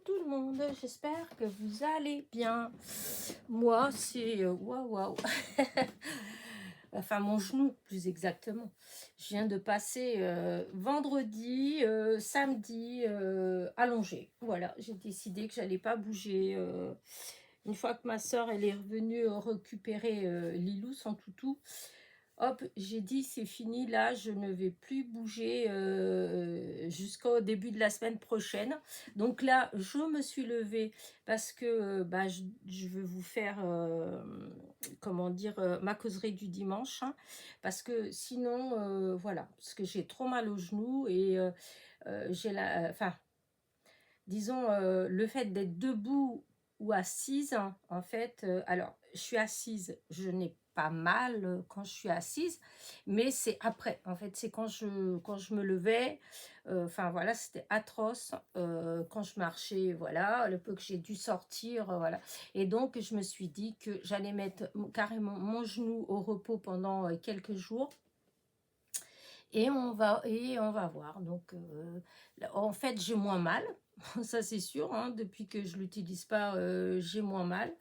tout le monde, j'espère que vous allez bien. Moi, c'est waouh waouh. Enfin, mon genou, plus exactement. Je viens de passer vendredi, samedi allongé. Voilà, j'ai décidé que j'allais pas bouger. Une fois que ma soeur elle est revenue récupérer Lilou, son toutou, hop, j'ai dit c'est fini, là, je ne vais plus bouger jusqu'au début de la semaine prochaine. Donc là, je me suis levée parce que bah, je veux vous faire, comment dire, ma causerie du dimanche. Hein, parce que sinon, voilà, parce que j'ai trop mal au genou et j'ai la... Enfin, disons, le fait d'être debout ou assise, hein, en fait, alors, je suis assise, je n'ai pas mal quand je suis assise, mais c'est après, en fait, c'est quand je me levais, enfin, voilà, c'était atroce, quand je marchais, voilà, le peu que j'ai dû sortir, voilà. Et donc, je me suis dit que j'allais mettre carrément mon genou au repos pendant quelques jours, et on va voir. Donc, en fait, j'ai moins mal, ça c'est sûr, hein, depuis que je l'utilise pas, j'ai moins mal.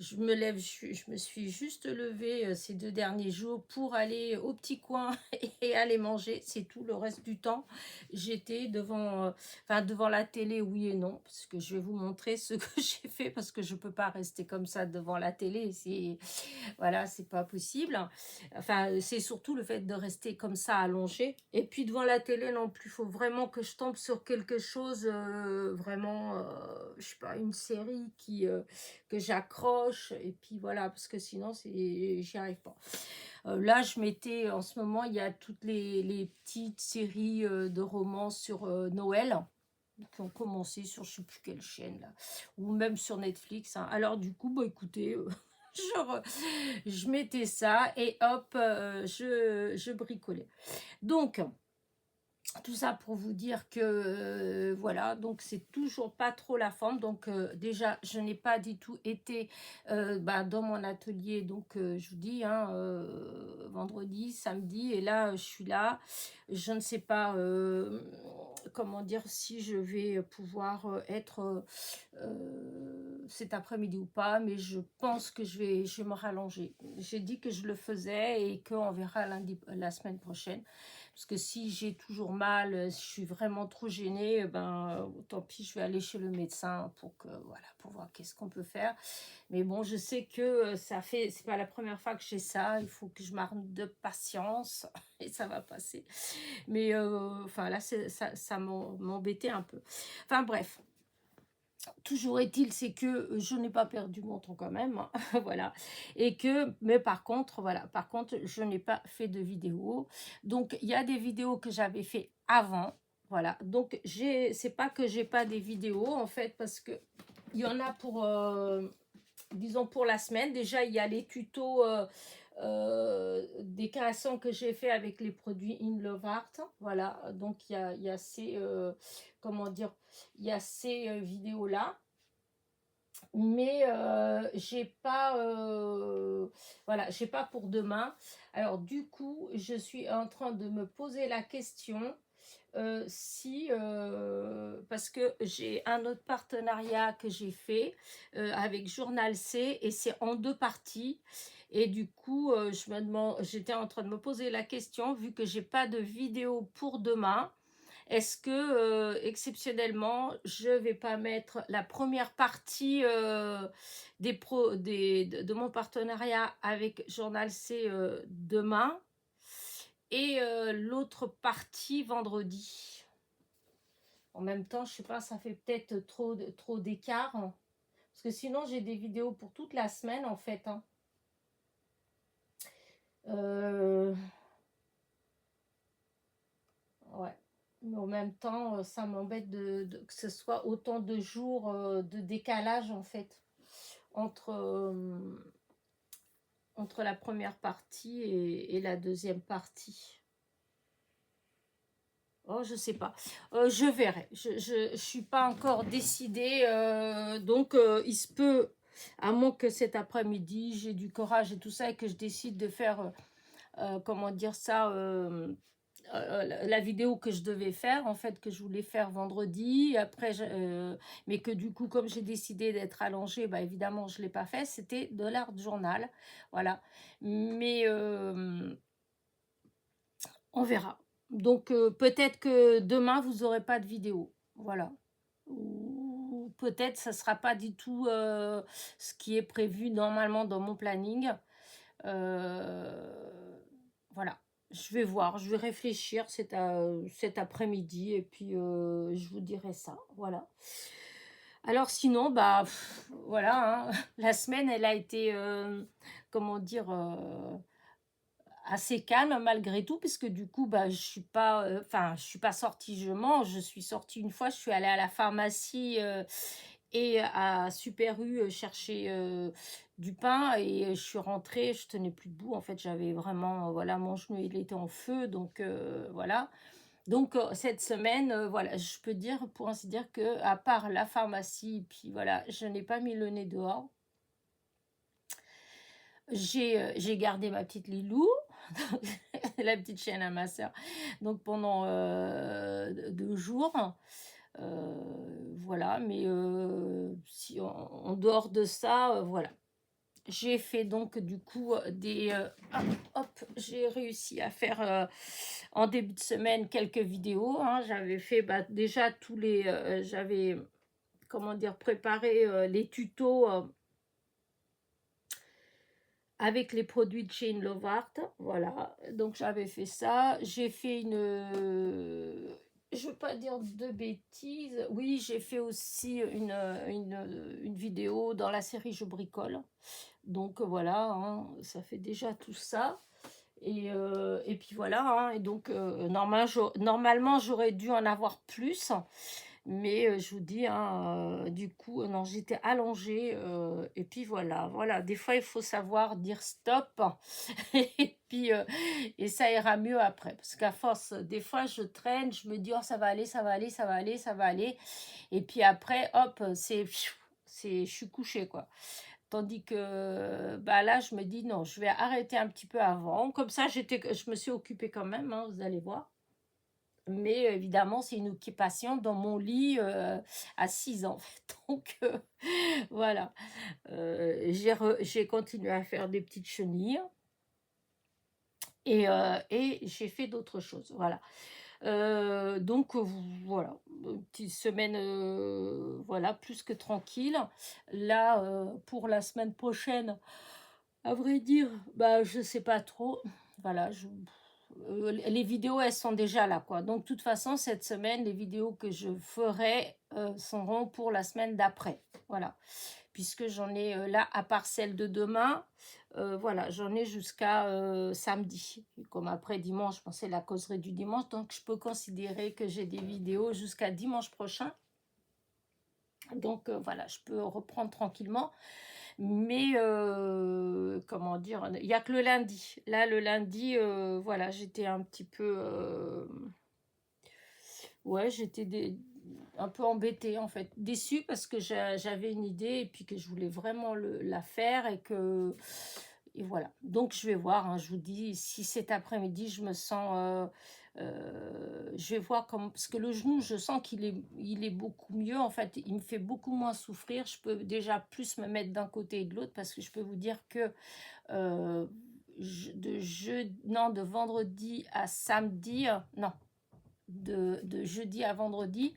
Je me lève, je me suis juste levée ces 2 derniers jours pour aller au petit coin et aller manger, c'est tout. Le reste du temps, j'étais devant, enfin devant la télé, oui et non, parce que je vais vous montrer ce que j'ai fait, parce que je peux pas rester comme ça devant la télé, c'est voilà, c'est pas possible. Enfin, c'est surtout le fait de rester comme ça allongé. Et puis devant la télé non plus, il faut vraiment que je tombe sur quelque chose, vraiment, je sais pas, une série que j'accroche. Et puis voilà, parce que sinon, j'y arrive pas. Là, je m'étais, en ce moment, il y a toutes les petites séries de romans sur Noël qui ont commencé sur je sais plus quelle chaîne là, ou même sur Netflix. Hein. Alors du coup, bah écoutez, je mettais ça et hop, je bricolais. Donc, tout ça pour vous dire que voilà, donc c'est toujours pas trop la forme. Donc déjà, je n'ai pas du tout été bah, dans mon atelier. Donc je vous dis, hein, vendredi, samedi, et là je suis là. Je ne sais pas comment dire, si je vais pouvoir être cet après-midi ou pas, mais je pense que je vais me rallonger. J'ai dit que je le faisais et qu'on verra lundi, la semaine prochaine. Parce que si j'ai toujours mal, je suis vraiment trop gênée, ben tant pis, je vais aller chez le médecin pour que voilà, pour voir qu'est-ce qu'on peut faire. Mais bon, je sais que c'est pas la première fois que j'ai ça. Il faut que je m'arme de patience et ça va passer. Mais enfin là, ça m'embêtait un peu. Enfin bref. Toujours est-il, c'est que je n'ai pas perdu mon temps quand même, hein, voilà. Et que, mais par contre, voilà, par contre, je n'ai pas fait de vidéo. Donc, il y a des vidéos que j'avais fait avant, voilà. Donc, c'est pas que j'ai pas des vidéos, en fait, parce que il y en a pour, disons, pour la semaine. Déjà, il y a les tutos des créations que j'ai fait avec les produits In Love Art, voilà. Donc, il y a ces, comment dire, il y a ces vidéos-là. Mais j'ai pas voilà, j'ai pas pour demain. Alors du coup, je suis en train de me poser la question si parce que j'ai un autre partenariat que j'ai fait avec Journal C, et c'est en 2 parties. Et du coup, j'étais en train de me poser la question, vu que j'ai pas de vidéo pour demain, est-ce que, exceptionnellement, je vais pas mettre la première partie de mon partenariat avec Journal C demain, et l'autre partie vendredi. En même temps, je sais pas, ça fait peut-être trop d'écart. Hein. Parce que sinon, j'ai des vidéos pour toute la semaine, en fait. Hein. Ouais. Mais en même temps, ça m'embête que ce soit autant de jours de décalage, en fait, entre, entre la première partie et la deuxième partie. Oh, je sais pas. Je verrai. Je suis pas encore décidée. Donc, il se peut, à moins que cet après-midi, j'ai du courage et tout ça, et que je décide de faire, comment dire ça, la vidéo que je devais faire, en fait, que je voulais faire vendredi. Après, mais que du coup, comme j'ai décidé d'être allongée, bah, évidemment, je ne l'ai pas fait. C'était de l'art journal. Voilà. Mais on verra. Donc, peut-être que demain, vous n'aurez pas de vidéo. Voilà. Ou peut-être ça ne sera pas du tout ce qui est prévu normalement dans mon planning. Voilà, je vais voir, je vais réfléchir cet après-midi et puis je vous dirai ça, voilà. Alors sinon, bah voilà, hein, la semaine, elle a été, comment dire, assez calme malgré tout, puisque du coup, bah, je suis pas sortie, je mange, je suis sortie une fois, je suis allée à la pharmacie et à Super U chercher du pain et je suis rentrée, je tenais plus debout, en fait, j'avais vraiment, voilà, mon genou, il était en feu, donc voilà. Donc cette semaine, voilà, je peux dire, pour ainsi dire, que à part la pharmacie, puis voilà, je n'ai pas mis le nez dehors. J'ai gardé ma petite Lilou, la petite chienne à ma sœur, donc pendant 2 jours. Voilà, mais si en dehors de ça, voilà. J'ai fait donc du coup hop, j'ai réussi à faire en début de semaine quelques vidéos, hein. J'avais fait déjà j'avais, comment dire, préparé les tutos avec les produits de chez Lovart, voilà, donc j'avais fait ça, j'ai fait je veux pas dire de bêtises, oui, j'ai fait aussi une vidéo dans la série Je bricole, donc voilà, hein, ça fait déjà tout ça, et puis voilà, hein, et donc normalement j'aurais dû en avoir plus, mais je vous dis, hein, du coup, non, j'étais allongée, et puis voilà, voilà. Des fois, il faut savoir dire stop, et puis et ça ira mieux après. Parce qu'à force, des fois, je traîne, je me dis, oh, ça va aller, ça va aller, ça va aller, ça va aller. Et puis après, hop, je suis couchée, quoi. Tandis que bah là, je me dis, non, je vais arrêter un petit peu avant. Comme ça, je me suis occupée quand même, hein, vous allez voir. Mais évidemment, c'est une occupation dans mon lit à 6 ans. Donc, voilà. J'ai continué à faire des petites chenilles et j'ai fait d'autres choses. Voilà. Donc, voilà. Une petite semaine, voilà, plus que tranquille. Là, pour la semaine prochaine, à vrai dire, bah, je sais pas trop. Voilà, les vidéos, elles sont déjà là, quoi. Donc, de toute façon, cette semaine, les vidéos que je ferai seront pour la semaine d'après. Voilà. Puisque j'en ai là, à part celle de demain, voilà, j'en ai jusqu'à samedi. Et comme après dimanche, bon, c'est la causerie du dimanche, donc je peux considérer que j'ai des vidéos jusqu'à dimanche prochain. Donc voilà, je peux reprendre tranquillement. Mais comment dire, il n'y a que le lundi. Là, le lundi, voilà, j'étais un petit peu... ouais, un peu embêtée en fait. Déçue parce que j'avais une idée et puis que je voulais vraiment la faire et que... Et voilà. Donc je vais voir, hein, je vous dis, si cet après-midi je me sens... je vais voir comment... Parce que le genou, je sens il est beaucoup mieux. En fait, il me fait beaucoup moins souffrir. Je peux déjà plus me mettre d'un côté et de l'autre parce que je peux vous dire que euh, non, de vendredi à samedi, non, de jeudi à vendredi,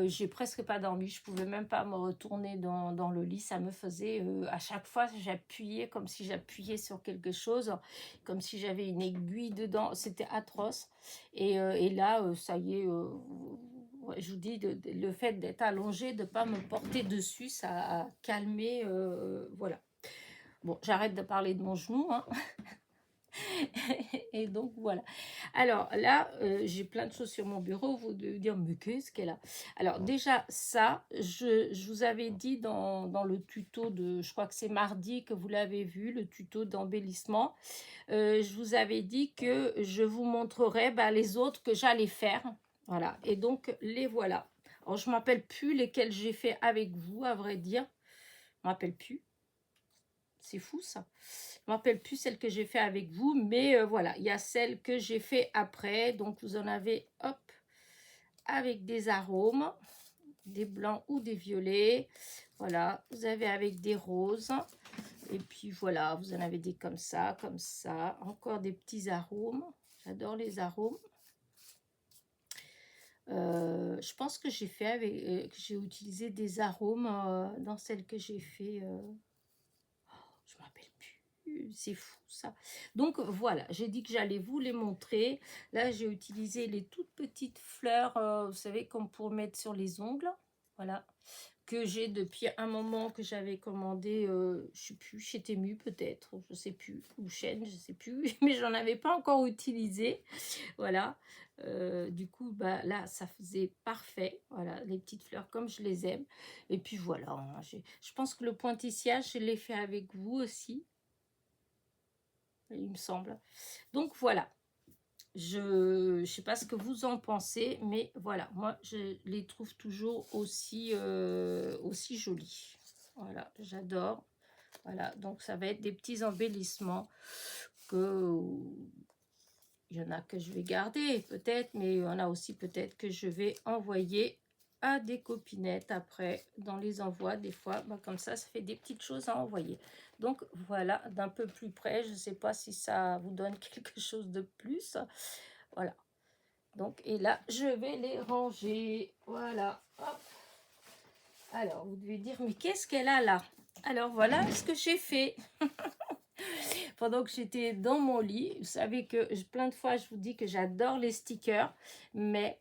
j'ai presque pas dormi. Je pouvais même pas me retourner dans le lit. Ça me faisait, à chaque fois, j'appuyais comme si j'appuyais sur quelque chose, comme si j'avais une aiguille dedans. C'était atroce. Et là, ça y est, ouais, je vous dis, le fait d'être allongée, de pas me porter dessus, ça a calmé. Voilà. Bon, j'arrête de parler de mon genou, hein. Et donc voilà. Alors là, j'ai plein de choses sur mon bureau. Vous devez dire, mais qu'est-ce qu'elle a? Alors déjà, ça, je vous avais dit dans le tuto de, je crois que c'est mardi que vous l'avez vu, le tuto d'embellissement. Je vous avais dit que je vous montrerai les autres que j'allais faire. Voilà. Et donc, les voilà. Alors, je ne m'appelle plus lesquels j'ai fait avec vous, à vrai dire. Je ne m'appelle plus. C'est fou ça. Je ne me rappelle plus celle que j'ai fait avec vous, mais voilà, il y a celle que j'ai fait après. Donc vous en avez, hop, avec des arômes, des blancs ou des violets. Voilà, vous avez avec des roses. Et puis voilà, vous en avez des comme ça, encore des petits arômes. J'adore les arômes. Je pense que j'ai fait avec, que j'ai utilisé des arômes dans celle que j'ai fait. Je me rappelle plus, c'est fou ça. Donc voilà, j'ai dit que j'allais vous les montrer. Là, j'ai utilisé les toutes petites fleurs, vous savez, comme pour mettre sur les ongles. Voilà, que j'ai depuis un moment que j'avais commandé, je sais plus, chez Temu peut-être, je sais plus, ou Shein, je sais plus, mais j'en avais pas encore utilisé. Voilà, du coup, bah là, ça faisait parfait. Voilà, les petites fleurs comme je les aime. Et puis voilà, hein, je pense que le pointillage, je l'ai fait avec vous aussi, il me semble. Donc voilà. Je sais pas ce que vous en pensez, mais voilà, moi je les trouve toujours aussi, aussi jolis. Voilà, j'adore. Voilà, donc ça va être des petits embellissements que il y en a que je vais garder peut-être, mais il y en a aussi peut-être que je vais envoyer à des copinettes après dans les envois des fois. Bah, comme ça fait des petites choses à envoyer. Donc voilà, d'un peu plus près, je ne sais pas si ça vous donne quelque chose de plus. Voilà. Donc, et là, je vais les ranger. Voilà. Hop. Alors, vous devez dire, mais qu'est-ce qu'elle a là? Alors, voilà ce que j'ai fait. Pendant que j'étais dans mon lit, vous savez que plein de fois, je vous dis que j'adore les stickers. Mais,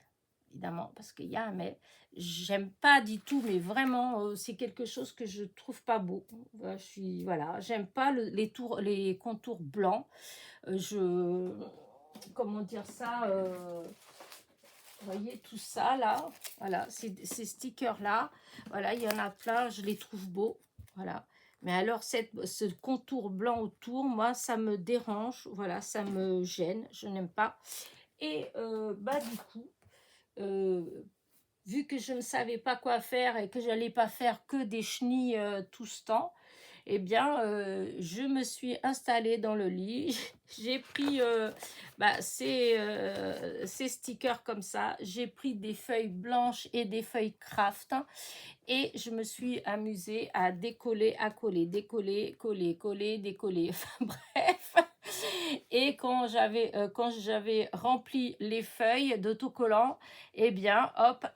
évidemment, parce qu'il y a un mais, j'aime pas du tout, mais vraiment, c'est quelque chose que je trouve pas beau. Voilà, j'aime pas les contours blancs. Comment dire ça, vous voyez tout ça là, voilà, ces stickers là, voilà, il y en a plein, je les trouve beaux, voilà. Mais alors ce contour blanc autour, moi ça me dérange, voilà, ça me gêne, je n'aime pas. Et bah du coup, euh, vu que je ne savais pas quoi faire et que j'allais pas faire que des chenilles tout ce temps, eh bien, je me suis installée dans le lit. J'ai pris bah, ces stickers comme ça. J'ai pris des feuilles blanches et des feuilles craft. Et je me suis amusée à décoller, à coller, décoller, coller, coller, décoller. Enfin bref. Et quand j'avais rempli les feuilles d'autocollant, eh bien, hop,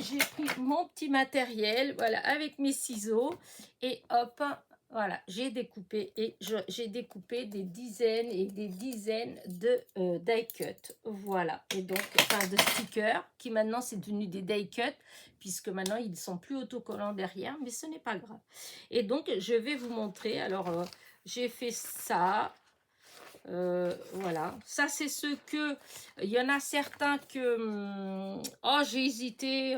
j'ai pris mon petit matériel, voilà, avec mes ciseaux, et hop, voilà, j'ai découpé, et j'ai découpé des dizaines et des dizaines de die cut, voilà, et donc, enfin, de stickers, qui maintenant, c'est devenu des die cut, puisque maintenant, ils ne sont plus autocollants derrière, mais ce n'est pas grave. Et donc, je vais vous montrer, alors, j'ai fait ça, voilà, ça c'est ce que il y en a certains que oh j'ai hésité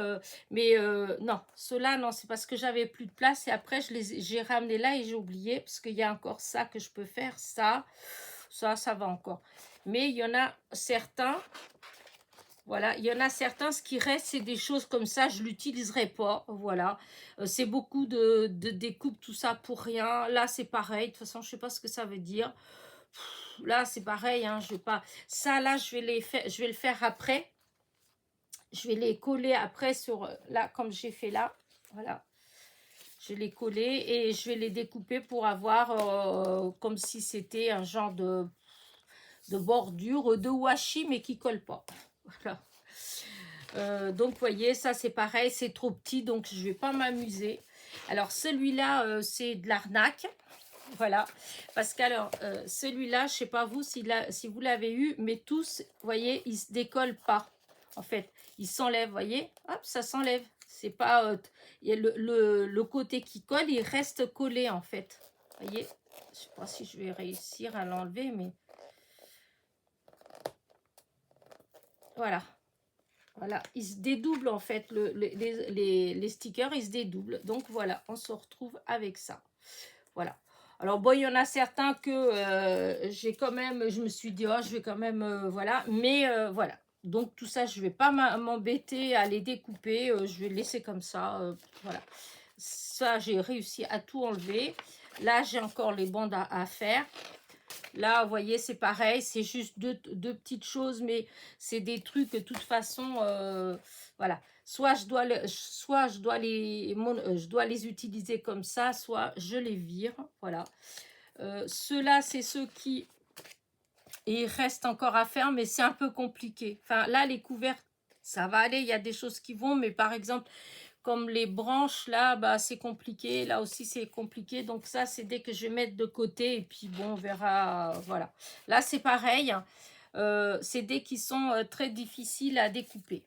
mais non, ceux-là non, c'est parce que j'avais plus de place et après j'ai ramené là et j'ai oublié parce qu'il y a encore ça que je peux faire, ça va encore, mais il y en a certains, voilà, il y en a certains, ce qui reste, c'est des choses comme ça, je l'utiliserai pas, voilà. C'est beaucoup de découpe, tout ça pour rien. Là, c'est pareil, de toute façon, je sais pas ce que ça veut dire. Là, c'est pareil, hein, je vais pas... Ça, là, je vais le faire après. Je vais les coller après sur... Là, comme j'ai fait là, voilà. Je vais les coller et je vais les découper pour avoir comme si c'était un genre de bordure, de washi, mais qui colle pas. Voilà. Donc, vous voyez, ça, c'est pareil, c'est trop petit, donc je vais pas m'amuser. Alors, celui-là, c'est de l'arnaque. Voilà, parce qu'alors, celui-là, je sais pas vous si vous l'avez eu, mais tous, vous voyez, ils se décollent pas. En fait, ils s'enlèvent, vous voyez, hop, ça s'enlève. C'est pas, il y a le côté qui colle, il reste collé en fait. Vous voyez, je sais pas si je vais réussir à l'enlever, mais voilà. Voilà, ils se dédoublent en fait, les stickers, ils se dédoublent. Donc voilà, on se retrouve avec ça. Voilà. Alors bon, il y en a certains que j'ai quand même, je me suis dit, oh, je vais quand même, voilà. Mais voilà. Donc tout ça, je ne vais pas m'embêter à les découper. Je vais laisser comme ça. Voilà. ça, j'ai réussi à tout enlever. Là, j'ai encore les bandes à faire. Là, vous voyez, c'est pareil, c'est juste deux petites choses, mais c'est des trucs de toute façon, voilà. Soit je dois les utiliser comme ça, soit je les vire, voilà. Ceux-là, c'est ceux qui il reste encore à faire, mais c'est un peu compliqué. Enfin, là, les couverts, ça va aller, il y a des choses qui vont, mais par exemple, comme les branches, là, bah, c'est compliqué. Là aussi, c'est compliqué. Donc ça, c'est dès que je vais mettre de côté. Et puis, bon, on verra. Voilà. Là, c'est pareil. C'est dès qu'ils sont très difficiles à découper.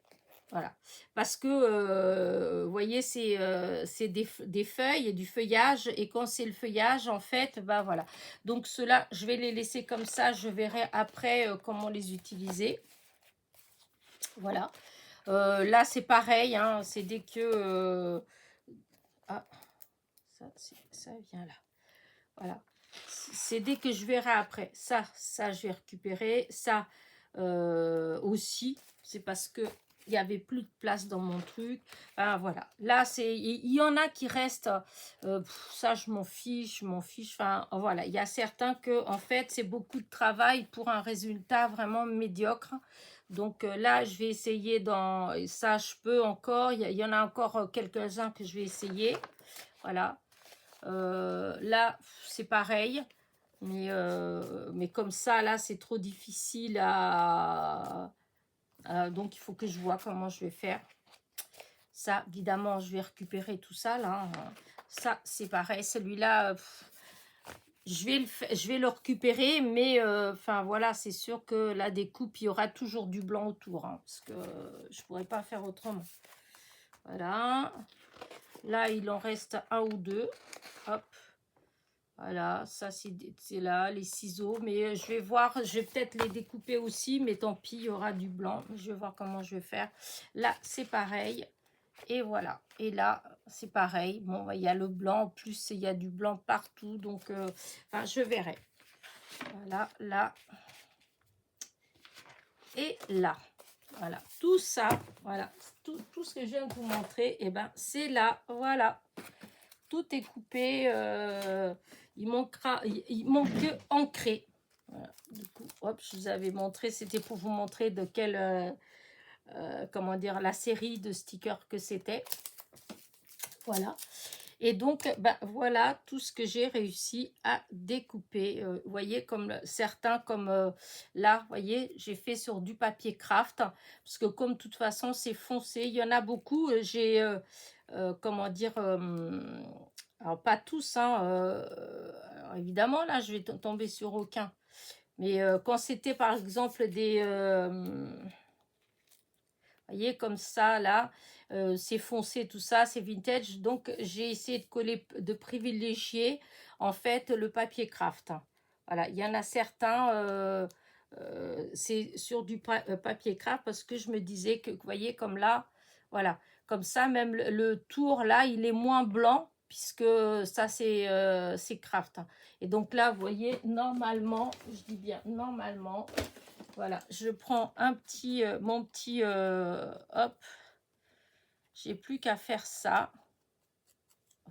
Voilà. Parce que, vous voyez, c'est des feuilles et du feuillage. Et quand c'est le feuillage, en fait, bah voilà. Donc, ceux-là, je vais les laisser comme ça. Je verrai après comment les utiliser. Voilà. Là, c'est pareil, hein, c'est dès que... Ah, ça vient là. Voilà. C'est dès que je verrai après. Ça, je vais récupérer. Ça aussi, c'est parce que il n'y avait plus de place dans mon truc. Enfin, voilà. Là, il y en a qui restent. Ça, je m'en fiche, Enfin, voilà. Il y a certains que, en fait, c'est beaucoup de travail pour un résultat vraiment médiocre. Donc là, je vais essayer dans... Ça, je peux encore. Il y en a encore quelques-uns que je vais essayer. Voilà. Là, c'est pareil. Mais comme ça, là, c'est trop difficile donc, il faut que je vois comment je vais faire. Ça, évidemment, je vais récupérer tout ça, là. Ça, c'est pareil. Celui-là, je vais le récupérer, mais enfin, voilà, c'est sûr que la découpe, il y aura toujours du blanc autour, hein, parce que je ne pourrais pas faire autrement. Voilà. Là, il en reste un ou deux. Hop. Voilà, ça c'est là, les ciseaux. Mais je vais voir, je vais peut-être les découper aussi, mais tant pis, il y aura du blanc. Je vais voir comment je vais faire. Là, c'est pareil. Et voilà. Et là, c'est pareil. Bon, il y a le blanc. En plus, il y a du blanc partout. Donc, enfin, je verrai. Voilà, là. Et là. Voilà. Tout ça, voilà. Tout ce que je viens de vous montrer, et ben, c'est là. Voilà. Tout est coupé. Il manque que ancré. Voilà. Du coup, hop, je vous avais montré. C'était pour vous montrer de quelle, comment dire, la série de stickers que c'était. Voilà. Et donc, bah, voilà tout ce que j'ai réussi à découper. Vous voyez, comme certains, comme là, vous voyez, j'ai fait sur du papier craft. Parce que comme de toute façon, c'est foncé. Il y en a beaucoup. J'ai, comment dire, alors pas tous, hein. Alors évidemment, là, je vais tomber sur aucun. Mais quand c'était, par exemple, des... voyez, comme ça, là, c'est foncé, tout ça, c'est vintage. Donc, j'ai essayé de coller, de privilégier, en fait, le papier craft. Voilà, il y en a certains, c'est sur du papier craft parce que je me disais que, vous voyez, comme là, voilà, comme ça, même le tour, là, il est moins blanc puisque ça, c'est craft. Et donc là, vous voyez, normalement, je dis bien normalement, voilà, je prends un petit, mon petit, hop, j'ai plus qu'à faire ça.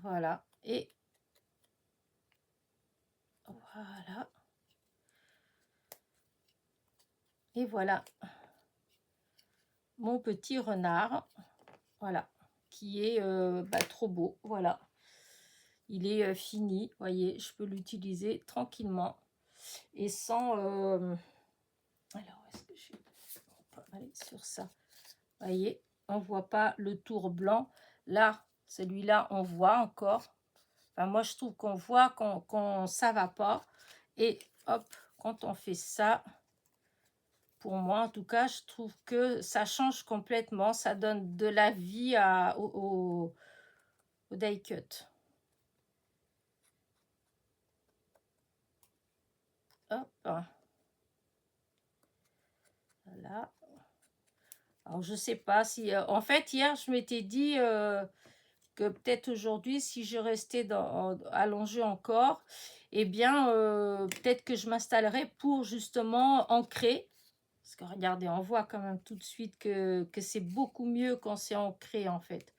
Voilà, et voilà. Et voilà, mon petit renard, voilà, qui est bah, trop beau, voilà. Il est fini, vous voyez, je peux l'utiliser tranquillement et sans... alors, est-ce que je vais aller sur ça? Vous voyez, on voit pas le tour blanc. Là, celui-là, on voit encore. Enfin, moi, je trouve qu'on voit quand ça va pas. Et hop, quand on fait ça, pour moi, en tout cas, je trouve que ça change complètement. Ça donne de la vie au die cut. Hop. Voilà. Alors, je sais pas si... en fait, hier, je m'étais dit que peut-être aujourd'hui, si je restais allongée encore, eh bien, peut-être que je m'installerais pour justement ancrer. Parce que regardez, on voit quand même tout de suite que c'est beaucoup mieux quand c'est ancré, en fait.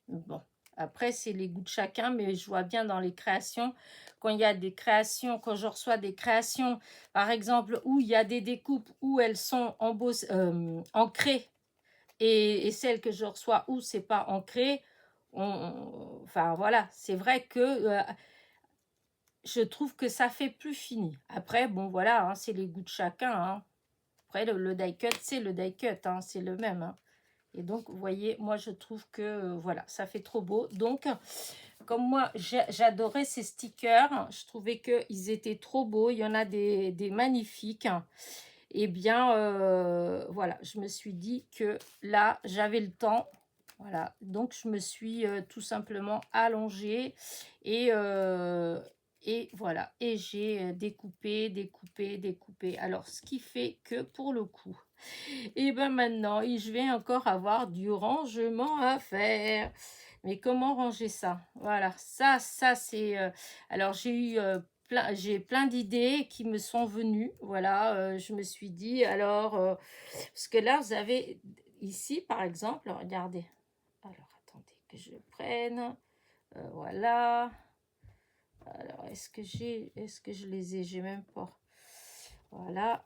Bon. Après, c'est les goûts de chacun, mais je vois bien dans les créations, quand il y a des créations, quand je reçois des créations, par exemple, où il y a des découpes, où elles sont ancrées, et celles que je reçois où c'est pas ancré, enfin voilà, c'est vrai que je trouve que ça fait plus fini. Après, bon voilà, hein, c'est les goûts de chacun. Hein. Après, le die cut, c'est le die cut, hein, c'est le même. Hein. Et donc, vous voyez, moi, je trouve que, voilà, ça fait trop beau. Donc, comme moi, j'adorais ces stickers, je trouvais qu'ils étaient trop beaux. Il y en a des magnifiques. Eh bien, voilà, je me suis dit que là, j'avais le temps. Voilà, donc je me suis tout simplement allongée et voilà, et j'ai découpé, découpé, découpé. Alors, ce qui fait que pour le coup, et ben maintenant, je vais encore avoir du rangement à faire. Mais comment ranger ça? Voilà, ça c'est... alors j'ai eu j'ai plein d'idées qui me sont venues. Voilà, je me suis dit, alors... parce que là, vous avez ici, par exemple, regardez. Alors, attendez que je prenne. Voilà. Alors, est-ce que je les ai? J'ai même pas. Voilà.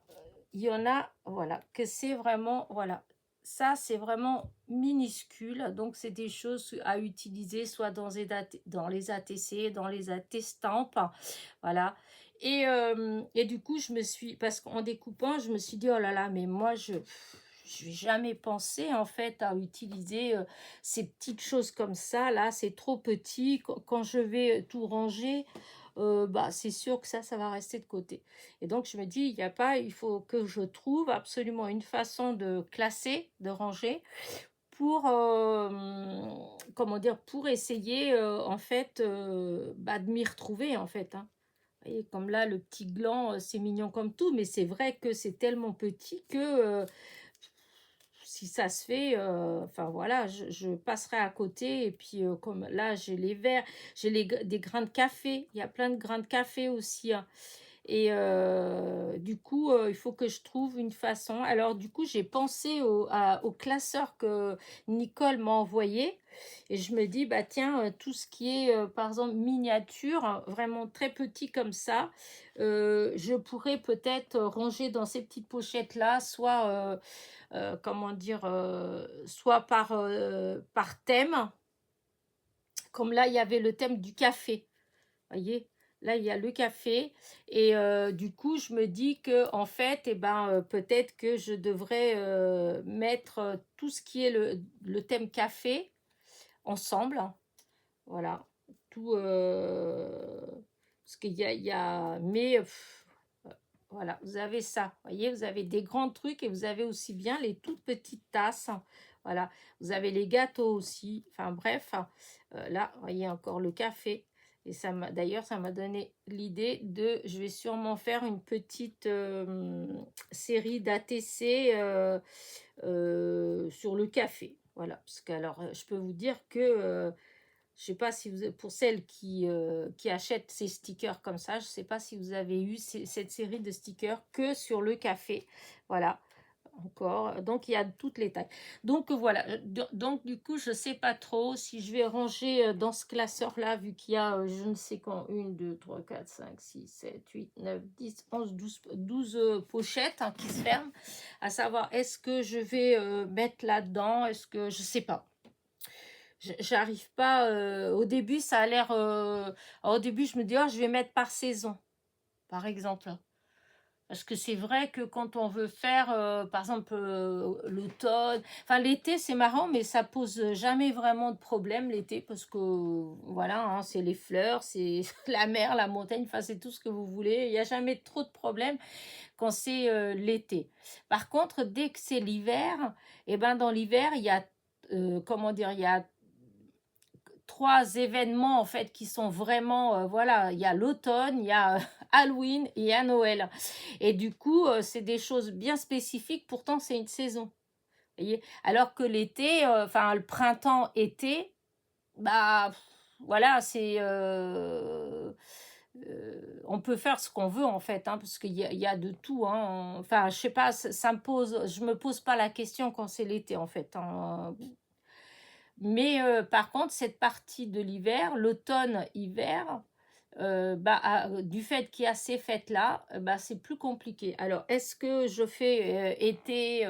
Il y en a, voilà, que c'est vraiment, voilà. Ça, c'est vraiment minuscule. Donc, c'est des choses à utiliser soit dans les ATC, dans les AT-stampes. Voilà. Et du coup, je me suis, parce qu'en découpant, je me suis dit, oh là là, mais moi, je n'ai jamais pensé, en fait, à utiliser ces petites choses comme ça. Là, c'est trop petit. Quand je vais tout ranger, bah, c'est sûr que ça va rester de côté. Et donc, je me dis, il n'y a pas, il faut que je trouve absolument une façon de classer, de ranger, pour, comment dire, pour essayer, en fait, bah, de m'y retrouver, en fait. Hein. Vous voyez, comme là, le petit gland, c'est mignon comme tout, mais c'est vrai que c'est tellement petit que si ça se fait, enfin voilà, je passerai à côté. Et puis, comme là, j'ai les verres, j'ai des grains de café. Il y a plein de grains de café aussi. Hein. Et du coup, il faut que je trouve une façon. Alors, du coup, j'ai pensé au classeur que Nicole m'a envoyé. Et je me dis, bah tiens, tout ce qui est, par exemple, miniature, hein, vraiment très petit comme ça, je pourrais peut-être ranger dans ces petites pochettes-là, soit, comment dire, soit par thème. Comme là, il y avait le thème du café. Voyez, là, il y a le café. Et du coup, je me dis que en fait, eh ben, peut-être que je devrais mettre tout ce qui est le thème café ensemble. Voilà. Tout. Parce qu'il y a. Mais. Voilà, vous avez ça. Voyez, vous avez des grands trucs et vous avez aussi bien les toutes petites tasses. Voilà. Vous avez les gâteaux aussi. Enfin, bref. Là, vous voyez encore le café. Et d'ailleurs, ça m'a donné l'idée de, je vais sûrement faire une petite série d'ATC sur le café. Voilà, parce que alors, je peux vous dire que, je sais pas si vous, pour celles qui achètent ces stickers comme ça, je sais pas si vous avez eu cette série de stickers que sur le café. Voilà, encore. Donc, il y a toutes les tailles. Donc, voilà. Donc, du coup, je ne sais pas trop si je vais ranger dans ce classeur-là, vu qu'il y a, je ne sais quand, 1, 2, 3, 4, 5, 6, 7, 8, 9, 10, 11, 12 pochettes hein, qui se ferment. À savoir, est-ce que je vais mettre là-dedans? Est-ce que... Je ne sais pas. J'arrive pas... au début, ça a l'air... au début, je me dis, oh, je vais mettre par saison, par exemple. Parce que c'est vrai que quand on veut faire, par exemple, l'automne, enfin l'été, c'est marrant, mais ça pose jamais vraiment de problème l'été, parce que voilà, hein, c'est les fleurs, c'est la mer, la montagne, enfin c'est tout ce que vous voulez. Il n'y a jamais trop de problèmes quand c'est l'été. Par contre, dès que c'est l'hiver, et ben dans l'hiver, il y a, comment dire, il y a trois événements en fait qui sont vraiment voilà, il y a l'automne, il y a Halloween et il y a Noël. Et du coup, c'est des choses bien spécifiques, pourtant c'est une saison. Voyez, alors que l'été, enfin le printemps-été, bah voilà, c'est on peut faire ce qu'on veut en fait, hein, parce qu'il y a de tout. Hein. Enfin, je sais pas, je me pose pas la question quand c'est l'été en fait. Hein. Mais par contre, cette partie de l'hiver, l'automne-hiver, du fait qu'il y a ces fêtes-là, bah, c'est plus compliqué. Alors, est-ce que je fais été,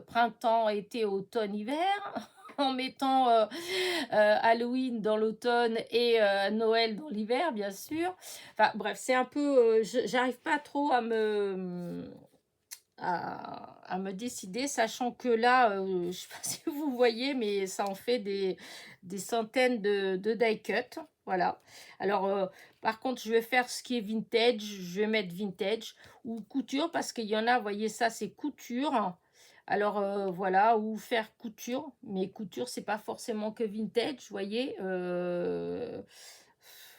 printemps, été, automne, hiver en mettant Halloween dans l'automne et Noël dans l'hiver, bien sûr. Enfin, bref, c'est un peu... j'arrive pas trop à me décider, sachant que là, je sais pas si vous voyez, mais ça en fait des centaines de die cut. Voilà. Alors, par contre, je vais faire ce qui est vintage. Je vais mettre vintage ou couture parce qu'il y en a, vous voyez, ça, c'est couture. Alors, voilà, ou faire couture. Mais couture, c'est pas forcément que vintage, vous voyez.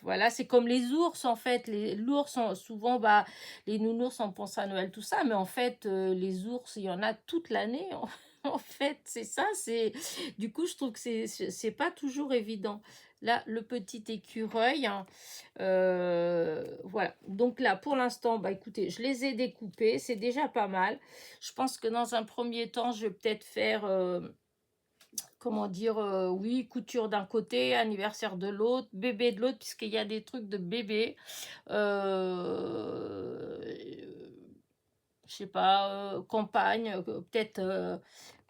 Voilà, c'est comme les ours, en fait. L'ours, souvent, bah, les nounours, on pense à Noël, tout ça, mais en fait, les ours, il y en a toute l'année. En fait, c'est ça. Du coup, je trouve que c'est pas toujours évident. Là, le petit écureuil, hein, voilà. Donc là, pour l'instant, bah écoutez, je les ai découpés, c'est déjà pas mal. Je pense que dans un premier temps, je vais peut-être faire, comment dire, oui, couture d'un côté, anniversaire de l'autre, bébé de l'autre, puisqu'il y a des trucs de bébé. Euh, je sais pas, campagne, peut-être